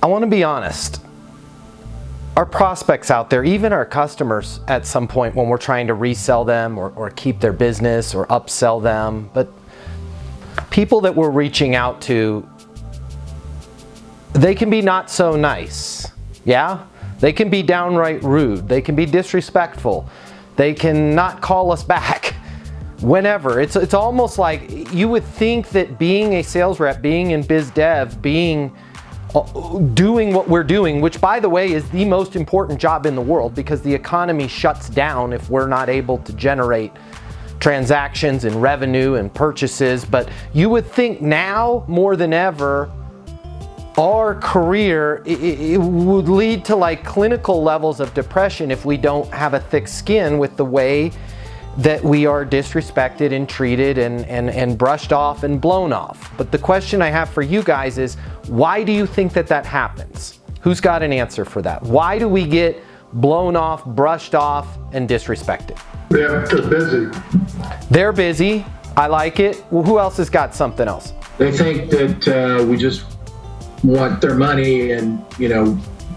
I want to be honest. Our prospects out there, even our customers at some point when we're trying to resell them or keep their business or upsell them, but people that we're reaching out to, they can be not so nice. Yeah? They can be downright rude. They can be disrespectful. They can not call us back whenever. It's almost like you would think that being a sales rep, being in biz dev, doing what we're doing, which by the way is the most important job in the world because the economy shuts down if we're not able to generate transactions and revenue and purchases. But you would think now more than ever, our career, it would lead to like clinical levels of depression if we don't have a thick skin with the way that we are disrespected and treated and brushed off and blown off. But the question I have for you guys is, why do you think that happens? Who's got an answer for that? Why do we get blown off, brushed off, and disrespected? Yeah, they're busy. They're busy. I like it. Well, who else has got something else? They think that we just want their money and,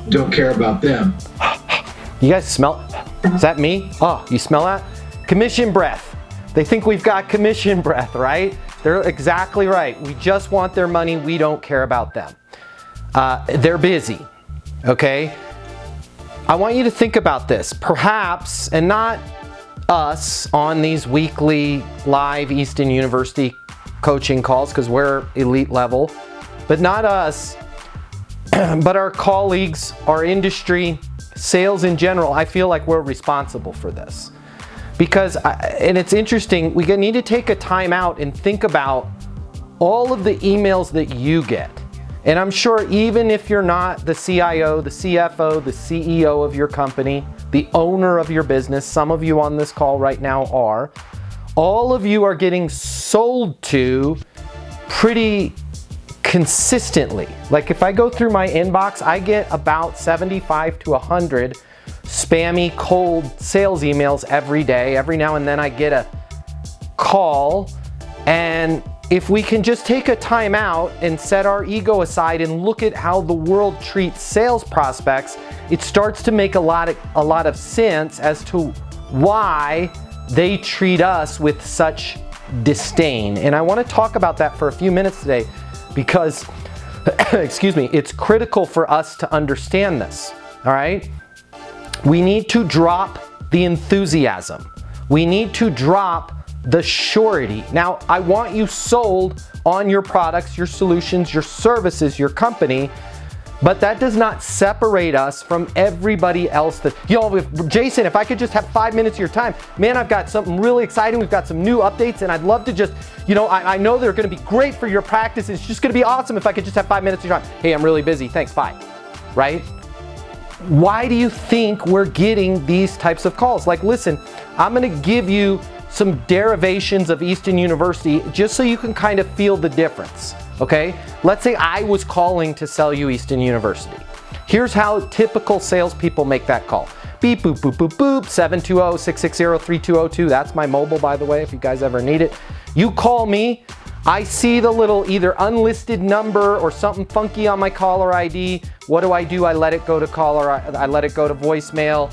don't care about them. You guys smell it? Is that me? Oh, you smell that? Commission breath. They think we've got commission breath, right? They're exactly right. We just want their money. We don't care about them. They're busy, okay? I want you to think about this. Perhaps, and not us on these weekly live Easton University coaching calls because we're elite level, but not us, but our colleagues, our industry, sales in general. I feel like we're responsible for this. Because, and it's interesting, we need to take a time out and think about all of the emails that you get. And I'm sure even if you're not the CIO, the CFO, the CEO of your company, the owner of your business, some of you on this call right now are, all of you are getting sold to pretty consistently. Like if I go through my inbox, I get about 75 to 100 spammy, cold sales emails every day. Every now and then I get a call. And if we can just take a time out and set our ego aside and look at how the world treats sales prospects, it starts to make a lot of sense as to why they treat us with such disdain. And I want to talk about that for a few minutes today because, excuse me, it's critical for us to understand this, all right? We need to drop the enthusiasm. We need to drop the surety. Now, I want you sold on your products, your solutions, your services, your company, but that does not separate us from everybody else that, Jason, if I could just have 5 minutes of your time, man, I've got something really exciting. We've got some new updates and I'd love to just, I know they're going to be great for your practice. It's just going to be awesome if I could just have 5 minutes of your time. Hey, I'm really busy. Thanks. Bye. Right? Why do you think we're getting these types of calls? Like, listen, I'm going to give you some derivations of Easton University just so you can kind of feel the difference, okay? Let's say I was calling to sell you Easton University. Here's how typical salespeople make that call. Beep, boop, boop, boop, boop, 720-660-3202. That's my mobile, by the way, if you guys ever need it. You call me. I see the little either unlisted number or something funky on my caller ID. What do? I let it go to I let it go to voicemail.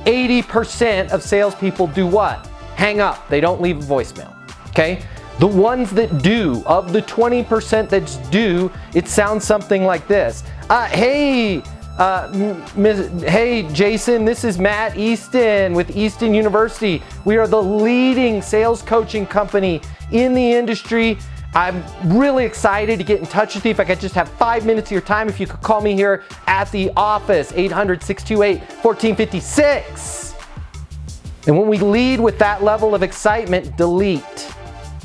80% of salespeople do what? Hang up. They don't leave a voicemail. Okay? The ones that do, of the 20% that do, it sounds something like this. Hey, Jason, this is Matt Easton with Easton University. We are the leading sales coaching company in the industry. I'm really excited to get in touch with you. If I could just have 5 minutes of your time, if you could call me here at the office, 800-628-1456. And when we lead with that level of excitement, delete.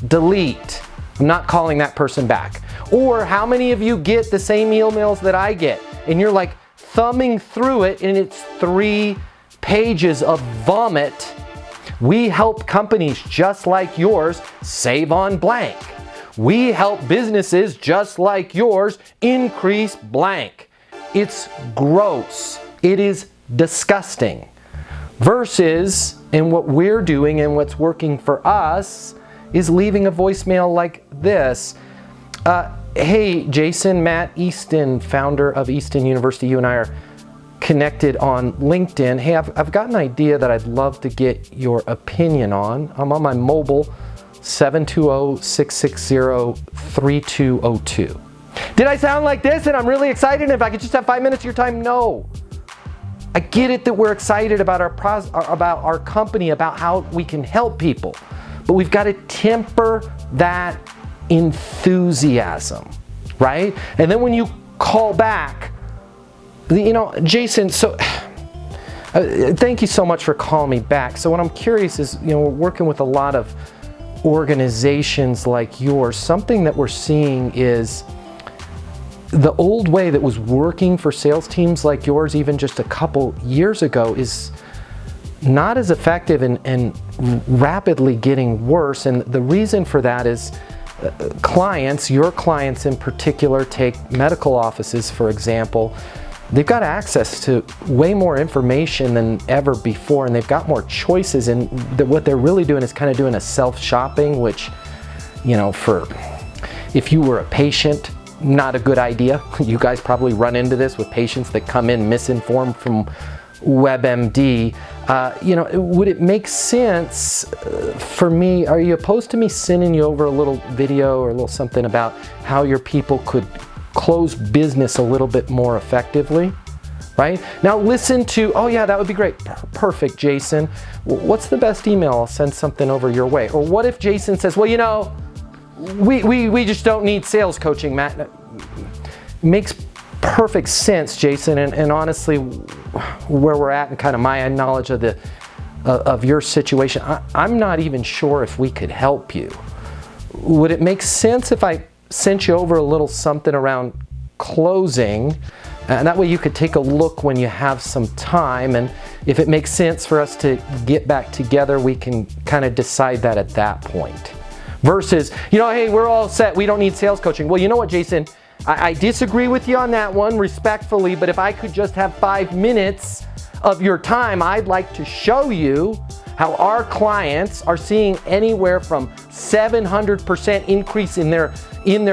I'm not calling that person back. Or how many of you get the same emails that I get? And you're like thumbing through it and it's 3 pages of vomit. We help companies just like yours save on blank. We help businesses just like yours increase blank. It's gross. It is disgusting. Versus, and what we're doing and what's working for us is leaving a voicemail like this. Hey, Jason, Matt Easton, founder of Easton University. You and I are connected on LinkedIn. Hey, I've got an idea that I'd love to get your opinion on. I'm on my mobile, 720-660-3202. Did I sound like this and I'm really excited? If I could just have 5 minutes of your time? No. I get it that we're excited about our company, about how we can help people, but we've got to temper that enthusiasm, right? And then when you call back, you know, Jason, so thank you so much for calling me back. So what I'm curious is, you know, we're working with a lot of organizations like yours. Something that we're seeing is the old way that was working for sales teams like yours even just a couple years ago is not as effective and rapidly getting worse. And the reason for that is clients, your clients in particular, take medical offices, for example, they've got access to way more information than ever before, and they've got more choices, and what they're really doing is kind of doing a self-shopping, which, you know, if you were a patient, not a good idea. You guys probably run into this with patients that come in misinformed from WebMD. You know, would it make sense for me, are you opposed to me sending you over a little video or a little something about how your people could close business a little bit more effectively, right? Now listen to, oh yeah, that would be great. Perfect, Jason. What's the best email? I'll send something over your way. Or what if Jason says, well, you know, we just don't need sales coaching, Matt. Makes perfect sense, Jason, and honestly, where we're at and kind of my knowledge of your situation, I'm not even sure if we could help you. Would it make sense if I sent you over a little something around closing, and that way you could take a look when you have some time, and if it makes sense for us to get back together, we can kind of decide that at that point. Versus, you know, hey, we're all set, we don't need sales coaching. Well, you know what, Jason, I disagree with you on that one, respectfully, but if I could just have 5 minutes of your time, I'd like to show you how our clients are seeing anywhere from 700% increase in their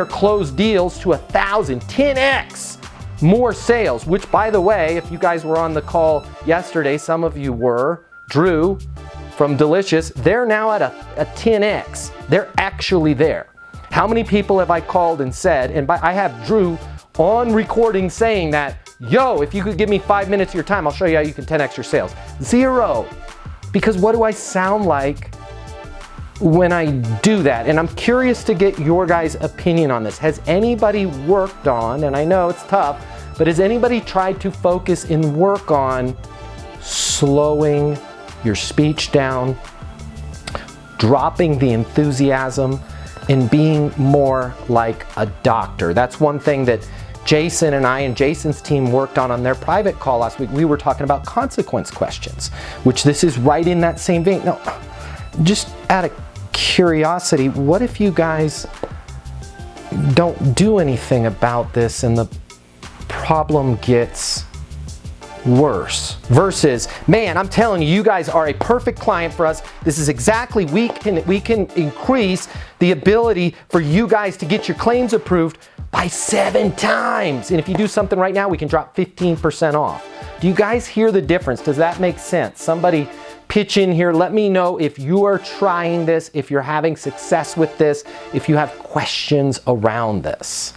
closed deals to 1,000, 10x more sales, which, by the way, if you guys were on the call yesterday, some of you were, Drew from Delicious, they're now at a 10x. They're actually there. How many people have I called and said, and I have Drew on recording saying that, yo, if you could give me 5 minutes of your time, I'll show you how you can 10x your sales. 0. Because what do I sound like when I do that? And I'm curious to get your guys' opinion on this. Has anybody worked on, and I know it's tough, but has anybody tried to focus and work on slowing your speech down, dropping the enthusiasm, and being more like a doctor? That's one thing that Jason and I and Jason's team worked on their private call last week. We were talking about consequence questions, which this is right in that same vein. Now, just out of curiosity, what if you guys don't do anything about this and the problem gets worse? Versus, man, I'm telling you, you guys are a perfect client for us. This is exactly, we can increase the ability for you guys to get your claims approved by 7 times. And if you do something right now, we can drop 15% off. Do you guys hear the difference? Does that make sense? Somebody pitch in here. Let me know if you are trying this, if you're having success with this, if you have questions around this.